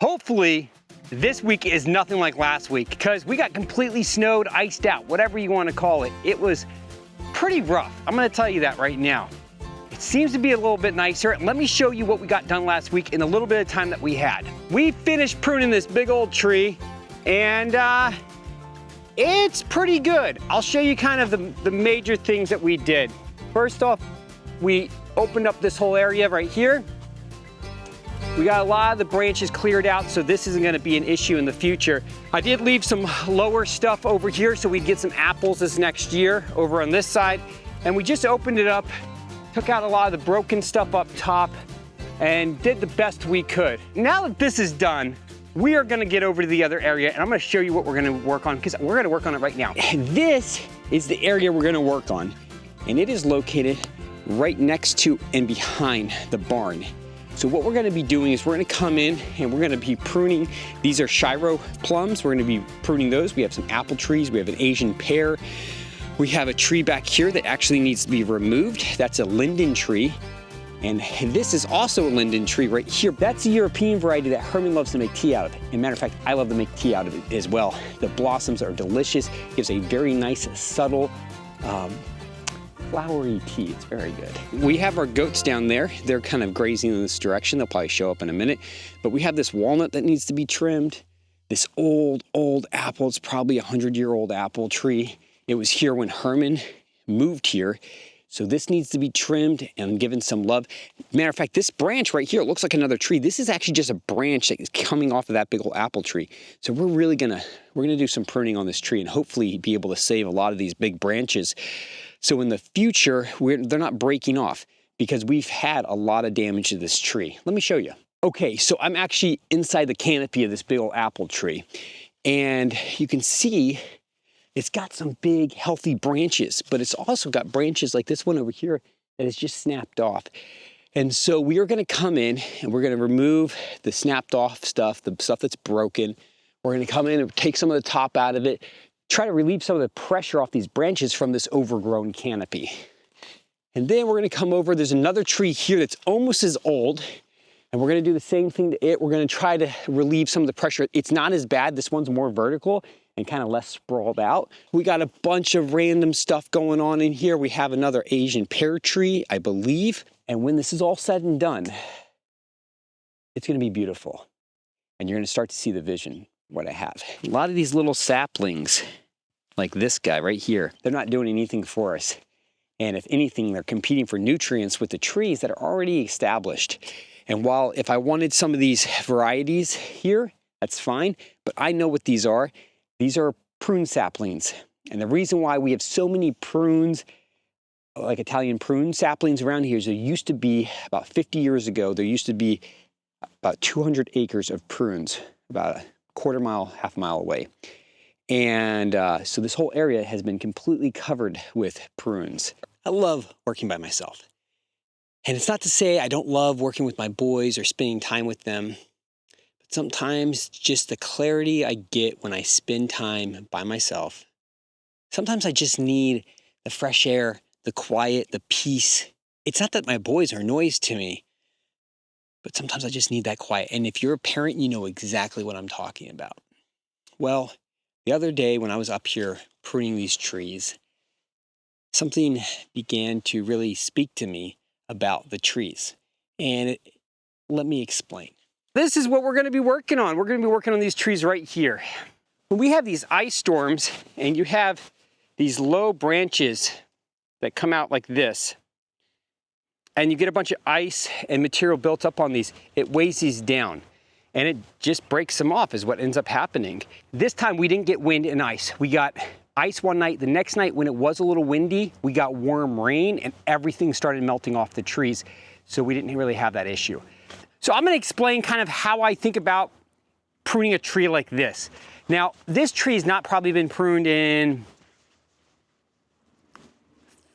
Hopefully, this week is nothing like last week because we got completely snowed, iced out, whatever you want to call it. It was pretty rough. I'm going to tell you that right now. It seems to be a little bit nicer. Let me show you what we got done last week in the little bit of time that we had. We finished pruning this big old tree and it's pretty good. I'll show you kind of the major things that we did. First off, we opened up this whole area right here. We got a lot of the branches cleared out, so this isn't gonna be an issue in the future. I did leave some lower stuff over here so we'd get some apples this next year over on this side. And we just opened it up, took out a lot of the broken stuff up top, and did the best we could. Now that this is done, we are gonna get over to the other area and I'm gonna show you what we're gonna work on because we're gonna work on it right now. And this is the area we're gonna work on. And it is located right next to and behind the barn. So what we're gonna be doing is we're gonna come in and we're gonna be pruning. These are Shiro plums. We're gonna be pruning those. We have some apple trees. We have an Asian pear. We have a tree back here that actually needs to be removed. That's a linden tree. And this is also a linden tree right here. That's a European variety that Herman loves to make tea out of. As a matter of fact, I love to make tea out of it as well. The blossoms are delicious. Gives a very nice, subtle, flowery tea. It's very good. We have our goats down there. They're kind of grazing in this direction. They'll probably show up in a minute. But we have this walnut that needs to be trimmed. This old apple. It's probably a 100-year-old apple tree. It was here when Herman moved here. So this needs to be trimmed and given some love. Matter of fact, this branch right here looks like another tree. This is actually just a branch that is coming off of that big old apple tree. So we're gonna do some pruning on this tree and hopefully be able to save a lot of these big branches. So in the future, they're not breaking off because we've had a lot of damage to this tree. Let me show you. Okay, so I'm actually inside the canopy of this big old apple tree. And you can see it's got some big, healthy branches, but it's also got branches like this one over here that is just snapped off. And so we are gonna come in and we're gonna remove the snapped off stuff, the stuff that's broken. We're gonna come in and take some of the top out of it, try to relieve some of the pressure off these branches from this overgrown canopy. And then we're gonna come over, there's another tree here that's almost as old, and we're gonna do the same thing to it. We're gonna try to relieve some of the pressure. It's not as bad, this one's more vertical and kind of less sprawled out. We got a bunch of random stuff going on in here. We have another Asian pear tree, I believe. And when this is all said and done, it's gonna be beautiful. And you're gonna start to see the vision, what I have. A lot of these little saplings, like this guy right here, they're not doing anything for us. And if anything, they're competing for nutrients with the trees that are already established. And while if I wanted some of these varieties here, that's fine, but I know what these are. These are prune saplings. And the reason why we have so many prunes, like Italian prune saplings around here is there used to be, about 50 years ago, there used to be about 200 acres of prunes, about a quarter mile, half mile away. And so this whole area has been completely covered with prunes. I love working by myself. And it's not to say I don't love working with my boys or spending time with them. But sometimes just the clarity I get when I spend time by myself. Sometimes I just need the fresh air, the quiet, the peace. It's not that my boys are noise to me, but sometimes I just need that quiet. And if you're a parent, you know exactly what I'm talking about. Well, the other day when I was up here pruning these trees, something began to really speak to me about the trees. And let me explain. This is what we're gonna be working on. We're gonna be working on these trees right here. When we have these ice storms and you have these low branches that come out like this, and you get a bunch of ice and material built up on these, it weighs these down and it just breaks them off is what ends up happening. This time we didn't get wind and ice. We got ice one night. The next night when it was a little windy, we got warm rain and everything started melting off the trees. So we didn't really have that issue. So I'm gonna explain kind of how I think about pruning a tree like this. Now, this tree has not probably been pruned in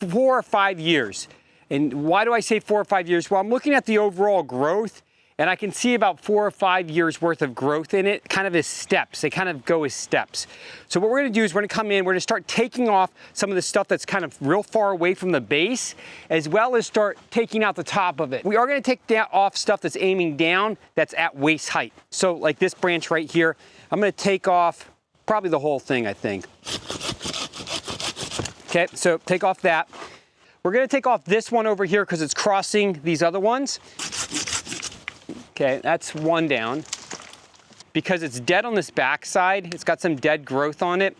4 or 5 years. And why do I say 4 or 5 years? Well, I'm looking at the overall growth and I can see about 4 or 5 years worth of growth in it, kind of as steps. They kind of go as steps. So what we're gonna do is we're gonna come in, we're gonna start taking off some of the stuff that's kind of real far away from the base, as well as start taking out the top of it. We are gonna take off stuff that's aiming down, that's at waist height. So like this branch right here, I'm gonna take off probably the whole thing, I think. Okay, so take off that. We're gonna take off this one over here because it's crossing these other ones. Okay, that's one down. Because it's dead on this back side, it's got some dead growth on it.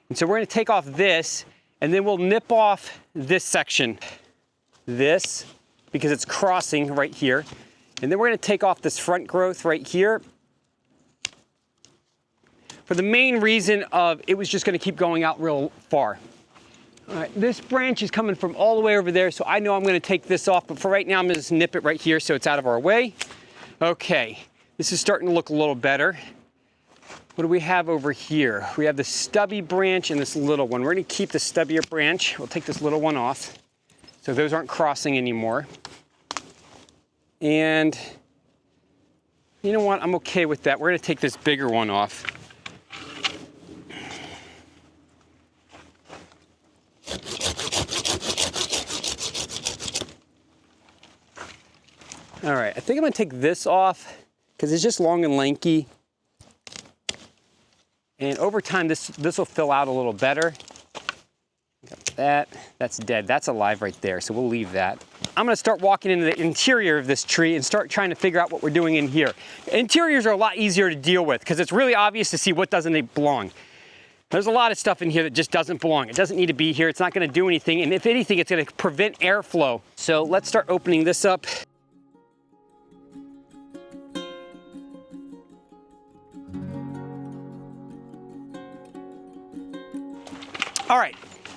And so we're gonna take off this, and then we'll nip off this section. This, because it's crossing right here. And then we're gonna take off this front growth right here. For the main reason of it was just gonna keep going out real far. All right, this branch is coming from all the way over there, so I know I'm gonna take this off, but for right now, I'm gonna just nip it right here so it's out of our way. Okay, this is starting to look a little better. What do we have over here? We have the stubby branch and this little one. We're gonna keep the stubbier branch. We'll take this little one off, so those aren't crossing anymore. And you know what, I'm okay with that. We're gonna take this bigger one off. All right, I think I'm gonna take this off because it's just long and lanky. And over time, this will fill out a little better. Got that's dead, that's alive right there, so we'll leave that. I'm gonna start walking into the interior of this tree and start trying to figure out what we're doing in here. Interiors are a lot easier to deal with because it's really obvious to see what doesn't belong. There's a lot of stuff in here that just doesn't belong. It doesn't need to be here, it's not gonna do anything, and if anything, it's gonna prevent airflow. So let's start opening this up. All right,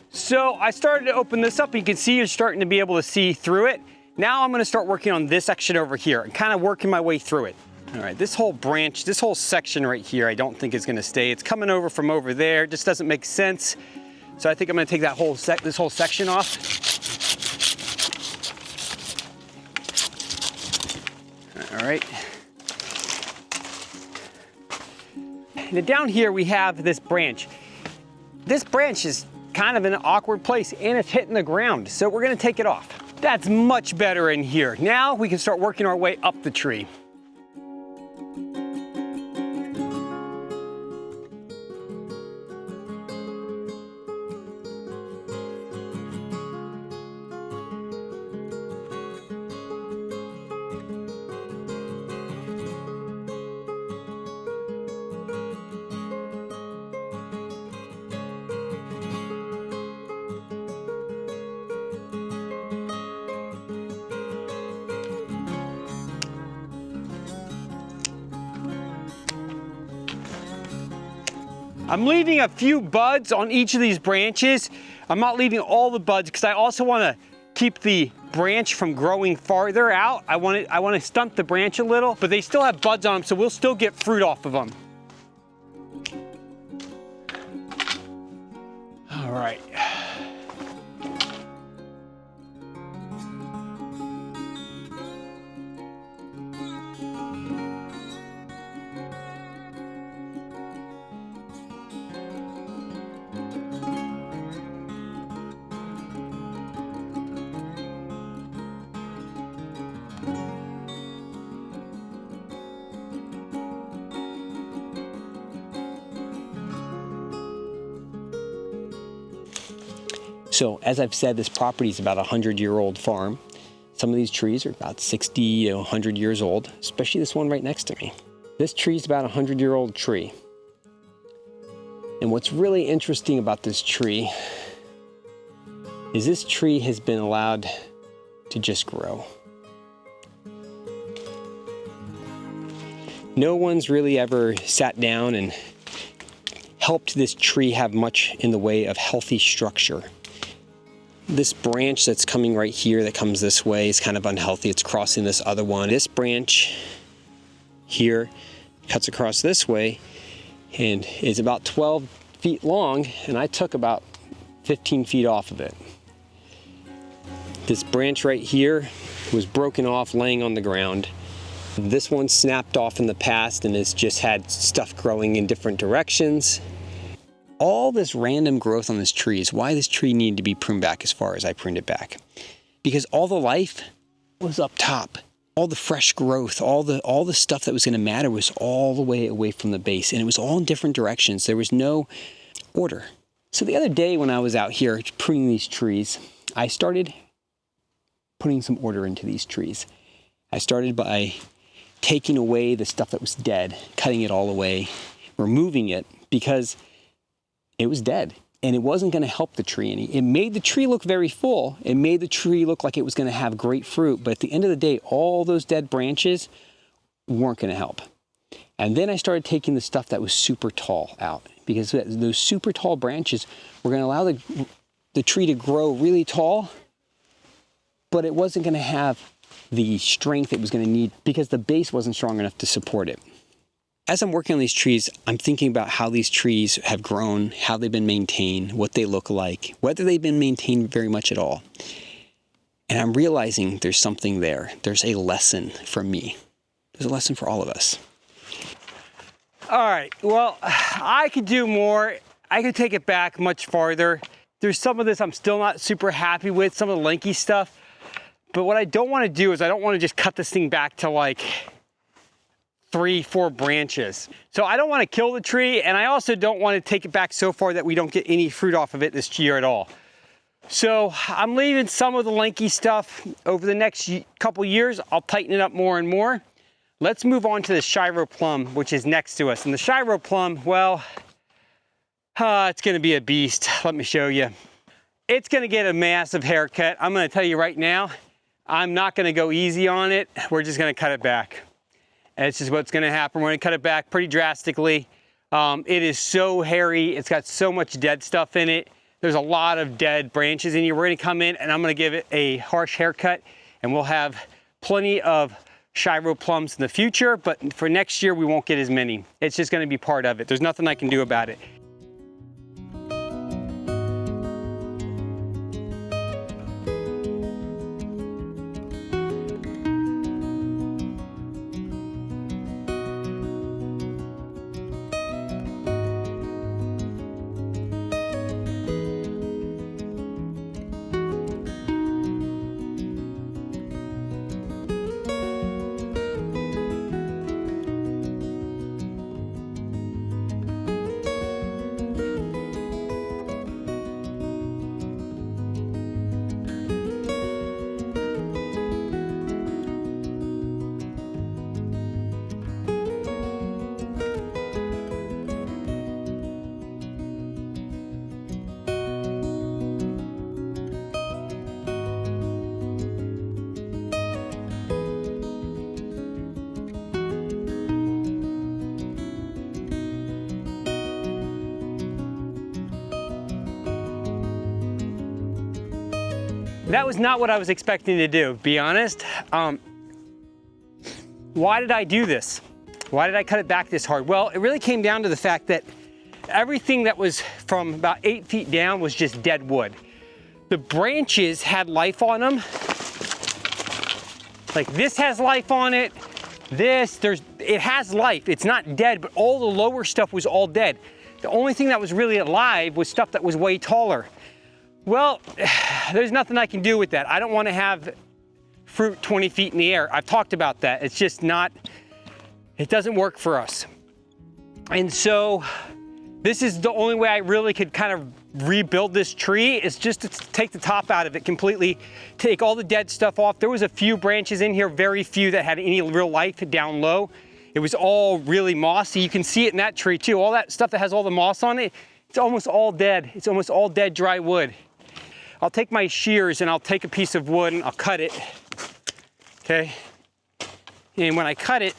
so I started to open this up. You can see you're starting to be able to see through it. Now I'm gonna start working on this section over here and kind of working my way through it. All right, this whole branch, this whole section right here, I don't think is gonna stay. It's coming over from over there, it just doesn't make sense. So I think I'm gonna take that this whole section off. All right. And down here we have this branch. This branch is kind of in an awkward place and it's hitting the ground, so we're gonna take it off. That's much better in here. Now we can start working our way up the tree. I'm leaving a few buds on each of these branches. I'm not leaving all the buds because I also want to keep the branch from growing farther out. I want to stunt the branch a little, but they still have buds on them, so we'll still get fruit off of them. All right. So as I've said, this property is about a 100-year-old farm. Some of these trees are about 60 to 100 years old, especially this one right next to me. This tree is about a 100-year-old tree. And what's really interesting about this tree is this tree has been allowed to just grow. No one's really ever sat down and helped this tree have much in the way of healthy structure. This branch that's coming right here that comes this way is kind of unhealthy. It's crossing this other one. This branch here cuts across this way and is about 12 feet long, and I took about 15 feet off of it. This branch right here was broken off laying on the ground, This one snapped off in the past and has just had stuff growing in different directions. All this random growth on this tree is why this tree needed to be pruned back as far as I pruned it back. Because all the life was up top. All the fresh growth, all the stuff that was going to matter was all the way away from the base, and it was all in different directions. There was no order. So the other day when I was out here pruning these trees, I started putting some order into these trees. I started by taking away the stuff that was dead, cutting it all away, removing it because it was dead. And it wasn't going to help the tree any. It made the tree look very full. It made the tree look like it was going to have great fruit. But at the end of the day, all those dead branches weren't going to help. And then I started taking the stuff that was super tall out, because those super tall branches were going to allow the tree to grow really tall, but it wasn't going to have the strength it was going to need because the base wasn't strong enough to support it. As I'm working on these trees, I'm thinking about how these trees have grown, how they've been maintained, what they look like, whether they've been maintained very much at all. And I'm realizing there's something there. There's a lesson from me. There's a lesson for all of us. All right, well, I could do more. I could take it back much farther. There's some of this I'm still not super happy with, some of the lanky stuff. But what I don't want to do is I don't want to just cut this thing back to like 3-4 branches. So I don't want to kill the tree, and I also don't want to take it back so far that we don't get any fruit off of it this year at all. So I'm leaving some of the lanky stuff. Over the next couple years, I'll tighten it up more and more. Let's move on to the Shiro plum, which is next to us. And the Shiro plum, well, it's going to be a beast. Let me show you. It's going to get a massive haircut. I'm going to tell you right now, I'm not going to go easy on it. We're just going to cut it back. And it's just what's going to happen. We're going to cut it back pretty drastically. It is so hairy. It's got so much dead stuff in it. There's a lot of dead branches in here. We're going to come in and I'm going to give it a harsh haircut, and we'll have plenty of Shiro plums in the future, but for next year we won't get as many. It's just going to be part of it. There's nothing I can do about it. That was not what I was expecting to do, to be honest. Why did I do this? Why did I cut it back this hard? Well, it really came down to the fact that everything that was from about 8 feet down was just dead wood. The branches had life on them. Like this has life on it. It has life. It's not dead, but all the lower stuff was all dead. The only thing that was really alive was stuff that was way taller. Well, there's nothing I can do with that. I don't want to have fruit 20 feet in the air. I've talked about that. It's just not, it doesn't work for us. And so this is the only way I really could kind of rebuild this tree, is just to take the top out of it completely, take all the dead stuff off. There was a few branches in here, very few that had any real life down low. It was all really mossy. You can see it in that tree too. All that stuff that has all the moss on it, it's almost all dead. It's almost all dead dry wood. I'll take my shears and I'll take a piece of wood and I'll cut it, okay? And when I cut it,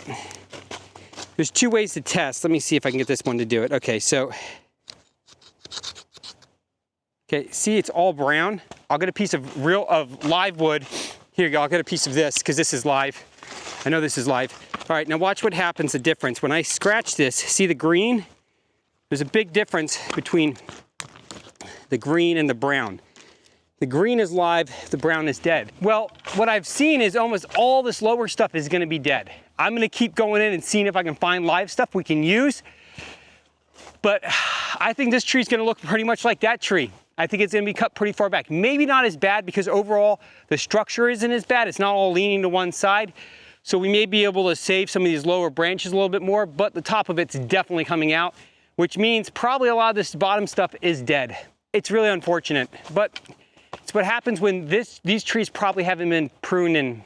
there's 2 ways to test. Let me see if I can get this one to do it. Okay, so, okay, see it's all brown. I'll get a piece of live wood. Here you go, I'll get a piece of this because this is live. I know this is live. All right, now watch what happens, the difference. When I scratch this, see the green? There's a big difference between the green and the brown. The green is live, the brown is dead. Well, what I've seen is almost all this lower stuff is gonna be dead. I'm gonna keep going in and seeing if I can find live stuff we can use. But I think this tree's gonna look pretty much like that tree. I think it's gonna be cut pretty far back. Maybe not as bad because overall the structure isn't as bad. It's not all leaning to one side. So we may be able to save some of these lower branches a little bit more, but the top of it's definitely coming out, which means probably a lot of this bottom stuff is dead. It's really unfortunate, but it's what happens when these trees probably haven't been pruned in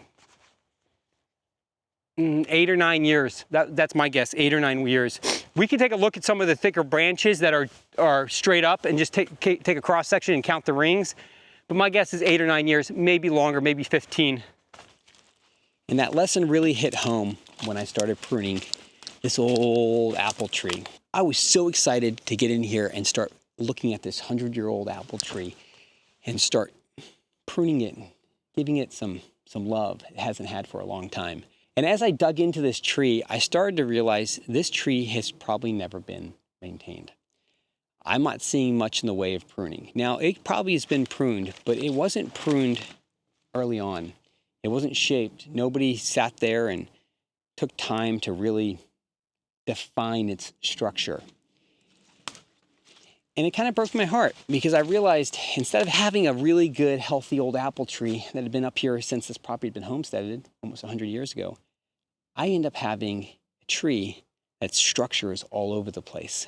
8 or 9 years. That's my guess, 8 or 9 years. We can take a look at some of the thicker branches that are straight up and just take a cross section and count the rings. But my guess is 8 or 9 years, maybe longer, maybe 15. And that lesson really hit home when I started pruning this old apple tree. I was so excited to get in here and start looking at this 100-year-old apple tree and start pruning it, giving it some love it hasn't had for a long time. And as I dug into this tree, I started to realize this tree has probably never been maintained. I'm not seeing much in the way of pruning. Now, it probably has been pruned, but it wasn't pruned early on. It wasn't shaped. Nobody sat there and took time to really define its structure. And it kind of broke my heart because I realized instead of having a really good, healthy old apple tree that had been up here since this property had been homesteaded almost 100 years ago, I end up having a tree that's structure is all over the place.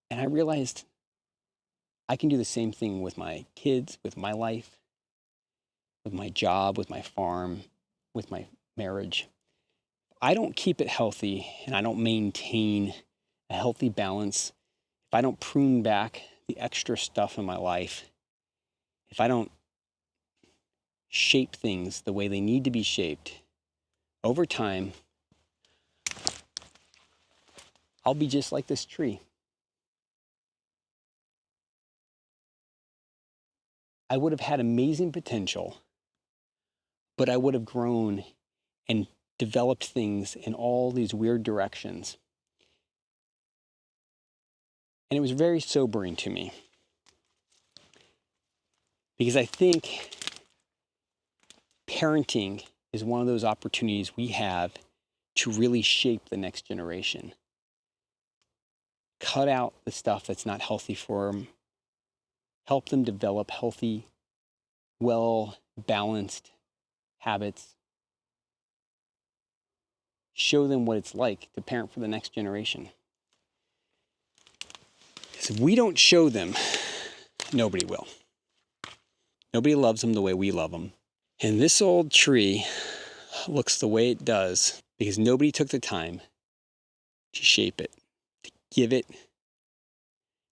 And I realized I can do the same thing with my kids, with my life, with my job, with my farm, with my marriage. I don't keep it healthy and I don't maintain a healthy balance, if I don't prune back the extra stuff in my life, if I don't shape things the way they need to be shaped, over time, I'll be just like this tree. I would have had amazing potential, but I would have grown and developed things in all these weird directions. And it was very sobering to me because I think parenting is one of those opportunities we have to really shape the next generation. Cut out the stuff that's not healthy for them. Help them develop healthy, well-balanced habits. Show them what it's like to parent for the next generation. Because if we don't show them, nobody will. Nobody loves them the way we love them. And this old tree looks the way it does because nobody took the time to shape it, to give it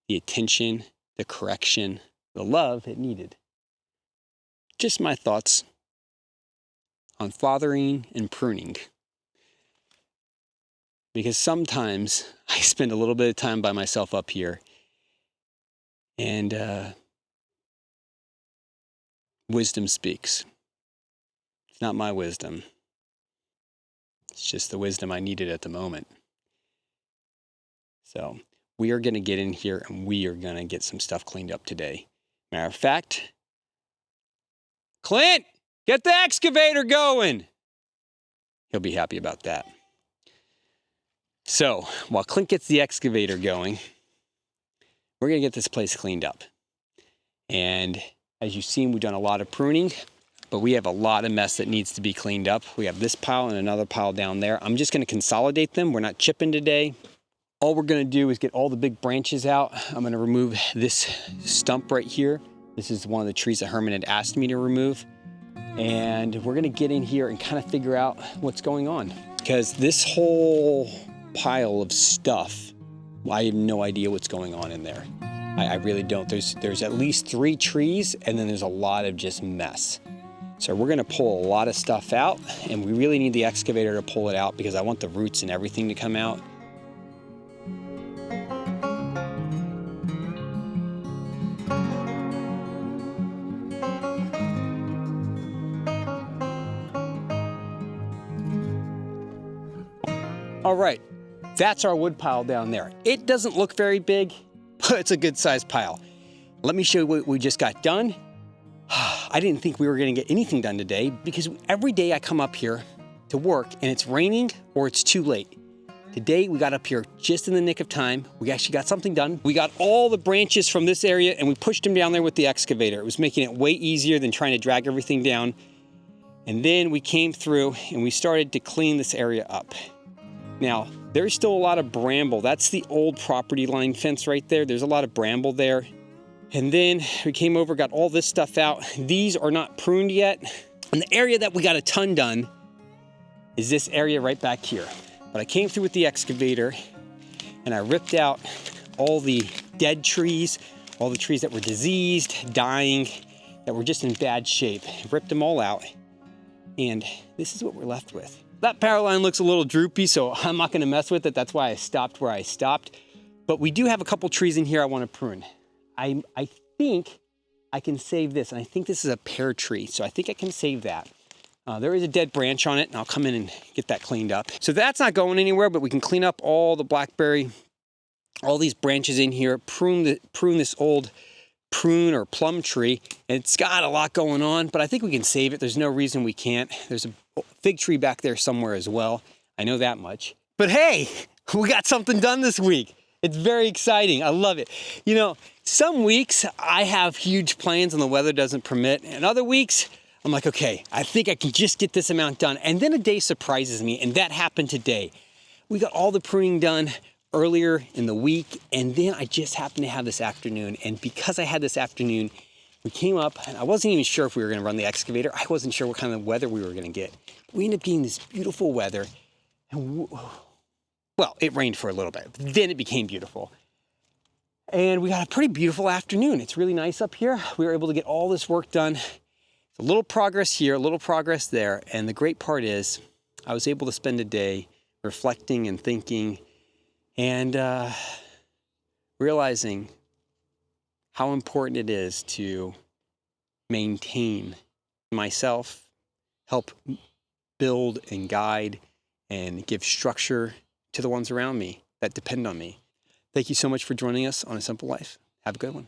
the attention, the correction, the love it needed. Just my thoughts on fathering and pruning. Because sometimes I spend a little bit of time by myself up here and wisdom speaks. It's not my wisdom. It's just the wisdom I needed at the moment. So we are going to get in here and we are going to get some stuff cleaned up today. Matter of fact, Clint, get the excavator going. He'll be happy about that. So while Clint gets the excavator going, we're going to get this place cleaned up. And as you've seen, we've done a lot of pruning, but we have a lot of mess that needs to be cleaned up. We have this pile and another pile down there. I'm just going to consolidate them. We're not chipping today. All we're going to do is get all the big branches out. I'm going to remove this stump right here. This is one of the trees that Herman had asked me to remove. And we're going to get in here and kind of figure out what's going on. Because this whole pile of stuff, I have no idea what's going on in there. I really don't. There's at least 3 trees and then there's a lot of just mess. So we're going to pull a lot of stuff out and we really need the excavator to pull it out because I want the roots and everything to come out. All right, that's our wood pile down there. It doesn't look very big, but it's a good sized pile. Let me show you what we just got done, I didn't think we were gonna get anything done today because every day I come up here to work and it's raining or it's too late. Today we got up here just in the nick of time. We actually got something done. We got all the branches from this area and we pushed them down there with the excavator. It was making it way easier than trying to drag everything down. And then we came through and we started to clean this area up. Now, there's still a lot of bramble. That's the old property line fence right there. There's a lot of bramble there. And then we came over, got all this stuff out. These are not pruned yet. And the area that we got a ton done is this area right back here. But I came through with the excavator and I ripped out all the dead trees, all the trees that were diseased, dying, that were just in bad shape. Ripped them all out. And this is what we're left with. That power line looks a little droopy, so I'm not gonna mess with it. That's why I stopped where I stopped. But we do have a couple trees in here I wanna prune. I think I can save this, and I think this is a pear tree, so I think I can save that. There is a dead branch on it, and I'll come in and get that cleaned up. So that's not going anywhere, but we can clean up all the blackberry, all these branches in here, prune this old prune or plum tree. And it's got a lot going on, but I think we can save it. There's no reason we can't. There's a fig tree back there somewhere as well. I know that much. But hey, we got something done this week. It's very exciting. I love it. You know, some weeks I have huge plans and the weather doesn't permit. And other weeks, I'm like, okay, I think I can just get this amount done. And then a day surprises me, and that happened today. We got all the pruning done earlier in the week, and then I just happened to have this afternoon. And because I had this afternoon, we came up, and I wasn't even sure if we were gonna run the excavator. I wasn't sure what kind of weather we were gonna get. We ended up getting this beautiful weather, and well, it rained for a little bit, but then it became beautiful. And we got a pretty beautiful afternoon. It's really nice up here. We were able to get all this work done. A little progress here, a little progress there. And the great part is I was able to spend a day reflecting and thinking and realizing how important it is to maintain myself, help build and guide and give structure to the ones around me that depend on me. Thank you so much for joining us on A Simple Life. Have a good one.